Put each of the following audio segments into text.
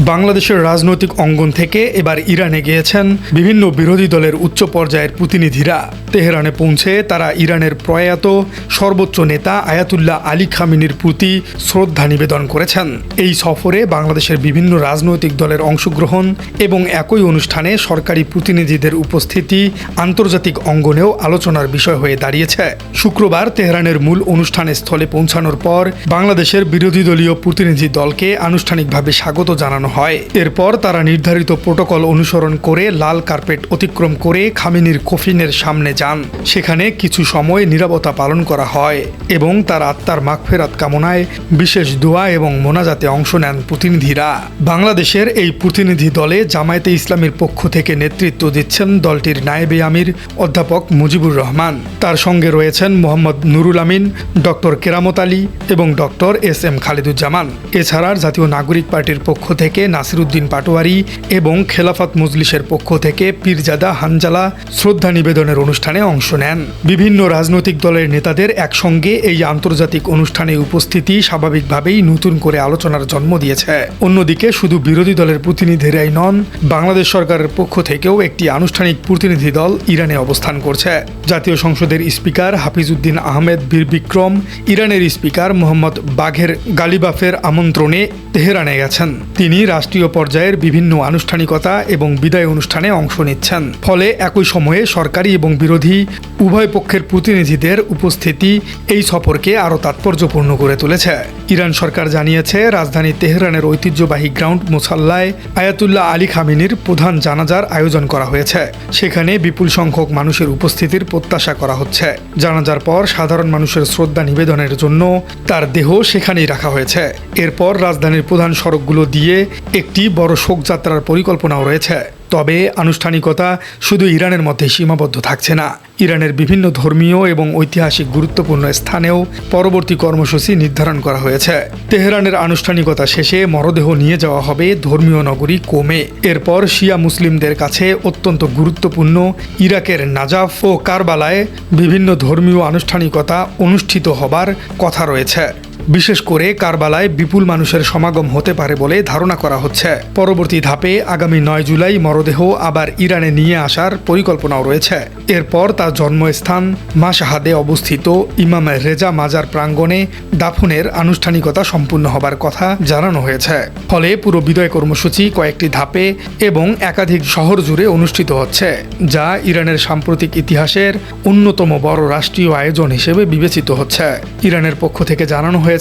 বাংলাদেশের রাজনৈতিক অঙ্গন থেকে এবার ইরানে গিয়েছেন বিভিন্ন বিরোধী দলের উচ্চ পর্যায়ের প্রতিনিধিরা। তেহরানে পৌঁছে তারা ইরানের প্রয়াত সর্বোচ্চ নেতা আয়াতুল্লাহ আলী খামেনির প্রতি শ্রদ্ধা নিবেদন করেছেন। এই সফরে বাংলাদেশের বিভিন্ন রাজনৈতিক দলের অংশগ্রহণ এবং একই অনুষ্ঠানে সরকারি প্রতিনিধিদের উপস্থিতি আন্তর্জাতিক অঙ্গনেও আলোচনার বিষয় হয়ে দাঁড়িয়েছে। শুক্রবার তেহরানের মূল অনুষ্ঠান স্থলে পৌঁছানোর পর বাংলাদেশের বিরোধী দলীয় প্রতিনিধি দলকে আনুষ্ঠানিকভাবে স্বাগত জানানো হয়। এরপর তারা নির্ধারিত প্রোটোকল অনুসরণ করে লাল কার্পেট অতিক্রম করে খামেনির কফিনের সামনে যান। সেখানে কিছু সময় নীরবতা পালন করা হয় এবং তার আত্মার মাগফিরাত কামনায় বিশেষ দোয়া এবং মোনাজাতে অংশ নেন প্রতিনিধিরা। বাংলাদেশের এই প্রতিনিধি দলে জামায়াতে ইসলামীর পক্ষ থেকে নেতৃত্ব দিচ্ছেন দলটির নায়েবে আমির অধ্যাপক মুজিবুর রহমান। তার সঙ্গে রয়েছেন মোহাম্মদ নুরুল আমিন, ডক্টর কেরামত আলী এবং ডক্টর এস.এম. খালিদুজ্জামান। এছাড়া জাতীয় নাগরিক পার্টির পক্ষ থেকে নাসিরউদ্দিন পাটোয়ারি এবং খেলাফত মজলিসের পক্ষ থেকে পীরজাদা হানজালা শ্রদ্ধা নিবেদনের অনুষ্ঠানে অংশ নেন। বিভিন্ন রাজনৈতিক দলের নেতাদের একসঙ্গে এই আন্তর্জাতিক অনুষ্ঠানে উপস্থিতি স্বাভাবিকভাবেই নতুন করে আলোচনার জন্ম দিয়েছে। অন্যদিকে শুধু বিরোধী দলের প্রতিনিধিরাই নন, বাংলাদেশ সরকারের পক্ষ থেকেও একটি আনুষ্ঠানিক প্রতিনিধি দল ইরানে অবস্থান করছে। জাতীয় সংসদের স্পিকার হাফিজউদ্দিন আহমেদ বীর বিক্রম ইরানের স্পিকার মোহাম্মদ বাঘের গালিবাফের আমন্ত্রণে তেহরানে গেছেন। তিনি রাষ্ট্রীয় পর্যায়ের বিভিন্ন আনুষ্ঠানিকতা এবং বিদায় অনুষ্ঠানে অংশ নিচ্ছেন। ফলে একই সময়ে সরকারি এবং বিরোধী উভয় পক্ষের প্রতিনিধিদের উপস্থিতি এই সফরকে আরও তাৎপর্যপূর্ণ করে তুলেছে। ইরান সরকার জানিয়েছে, রাজধানী তেহরানের ঐতিহ্যবাহী গ্রাউন্ড মুসাল্লায় আয়াতুল্লাহ আলী খামেনির প্রধান জানাজার আয়োজন করা হয়েছে। সেখানে বিপুল সংখ্যক মানুষের উপস্থিতির প্রত্যাশা করা হচ্ছে। জানাজার পর সাধারণ মানুষের শ্রদ্ধা নিবেদনের জন্য তার দেহ সেখানেই রাখা হয়েছে। এরপর রাজধানীর প্রধান সড়কগুলো দিয়ে একটি বড় শোকযাত্রার পরিকল্পনাও রয়েছে। তবে আনুষ্ঠানিকতা শুধু ইরানের মধ্যে সীমাবদ্ধ থাকছে না। ইরানের বিভিন্ন ধর্মীয় এবং ঐতিহাসিক গুরুত্বপূর্ণ স্থানেও পরবর্তী কর্মসূচি নির্ধারণ করা হয়েছে। তেহরানের আনুষ্ঠানিকতা শেষে মরদেহ নিয়ে যাওয়া হবে ধর্মীয় নগরী কোমে। এরপর শিয়া মুসলিমদের কাছে অত্যন্ত গুরুত্বপূর্ণ ইরাকের নাজাফ ও কারবালায় বিভিন্ন ধর্মীয় আনুষ্ঠানিকতা অনুষ্ঠিত হবার কথা রয়েছে। বিশেষ করে কারবালায় বিপুল মানুষের সমাগম হতে পারে বলে ধারণা করা হচ্ছে। পরবর্তী ধাপে আগামী 9 জুলাই মরদেহ আবার ইরানে নিয়ে আসার পরিকল্পনাও রয়েছে। এরপর তার জন্মস্থান মাশহাদে অবস্থিত ইমাম রেজা মাজার প্রাঙ্গণে দাফনের আনুষ্ঠানিকতা সম্পূর্ণ হবার কথা জানানো হয়েছে। ফলে পুরো বিদায় কর্মসূচি কয়েকটি ধাপে এবং একাধিক শহর জুড়ে অনুষ্ঠিত হচ্ছে, যা ইরানের সাম্প্রতিক ইতিহাসের অন্যতম বড় রাষ্ট্রীয় আয়োজন হিসেবে বিবেচিত হচ্ছে। ইরানের পক্ষ থেকে জানানো হয়েছে,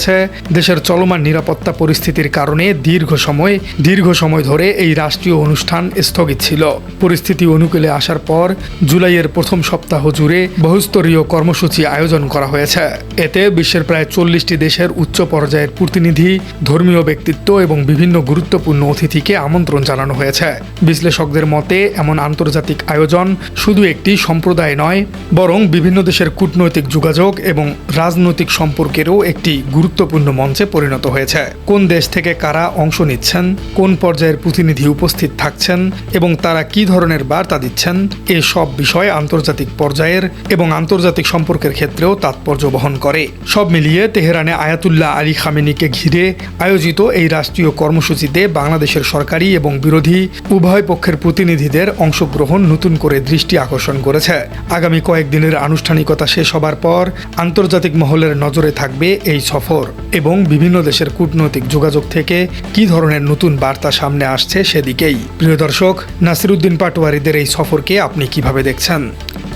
দেশের চলমান নিরাপত্তা পরিস্থিতির কারণে দীর্ঘ সময় ধরে এই রাষ্ট্রীয় অনুষ্ঠান স্থগিত ছিল। পরিস্থিতি অনুকূলে আসার পর জুলাইয়ের প্রথম সপ্তাহ জুড়ে বহুস্তরীয় কর্মসূচি আয়োজন করা হয়েছে। এতে বিশ্বের প্রায় 40টি দেশের উচ্চ পর্যায়ের প্রতিনিধি, ধর্মীয় ব্যক্তিত্ব এবং বিভিন্ন গুরুত্বপূর্ণ অতিথিকে আমন্ত্রণ জানানো হয়েছে। বিশ্লেষকদের মতে এমন আন্তর্জাতিক আয়োজন শুধু একটি সম্প্রদায় নয়, বরং বিভিন্ন দেশের কূটনৈতিক যোগাযোগ এবং রাজনৈতিক সম্পর্কেরও একটি গুরুত্বপূর্ণ মঞ্চে পরিণত হয়েছে। কোন দেশ থেকে কারা অংশ নিচ্ছেন, কোন পর্যায়ের প্রতিনিধি উপস্থিত থাকছেন এবং তারা কি ধরনের বার্তা দিচ্ছেন, এ সব বিষয় আন্তর্জাতিক পর্যায়ের এবং আন্তর্জাতিক সম্পর্কের ক্ষেত্রেও তাৎপর্য বহন করে। সব মিলিয়ে তেহরানে আয়াতুল্লাহ আলী খামেনিকে ঘিরে আয়োজিত এই রাষ্ট্রীয় কর্মসূচিতে বাংলাদেশের সরকারি এবং বিরোধী উভয় পক্ষের প্রতিনিধিদের অংশগ্রহণ নতুন করে দৃষ্টি আকর্ষণ করেছে। আগামী কয়েকদিনের আনুষ্ঠানিকতা শেষ হবার পর আন্তর্জাতিক মহলের নজরে থাকবে এই সফর এবং বিভিন্ন দেশের কূটনৈতিক যোগাযোগ থেকে কি ধরনের নতুন বার্তা সামনে আসছে সেদিকেই। প্রিয় দর্শক, নাসিরউদ্দিন পাটোয়ারিদের এই সফরকে আপনি কিভাবে দেখছেন?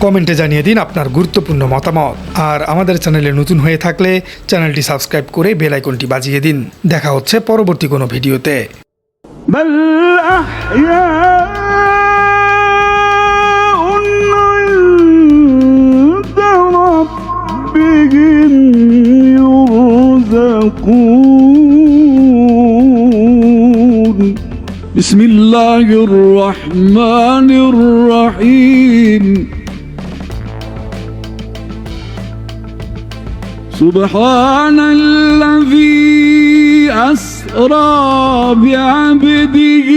কমেন্টে জানিয়ে দিন আপনার গুরুত্বপূর্ণ মতামত। আর আমাদের চ্যানেলে নতুন হয়ে থাকলে চ্যানেলটি সাবস্ক্রাইব করে বেল আইকনটি বাজিয়ে দিন। দেখা হচ্ছে পরবর্তী কোনো ভিডিওতে। بسم الله الرحمن الرحيم سبحان الذي أسرى بعبده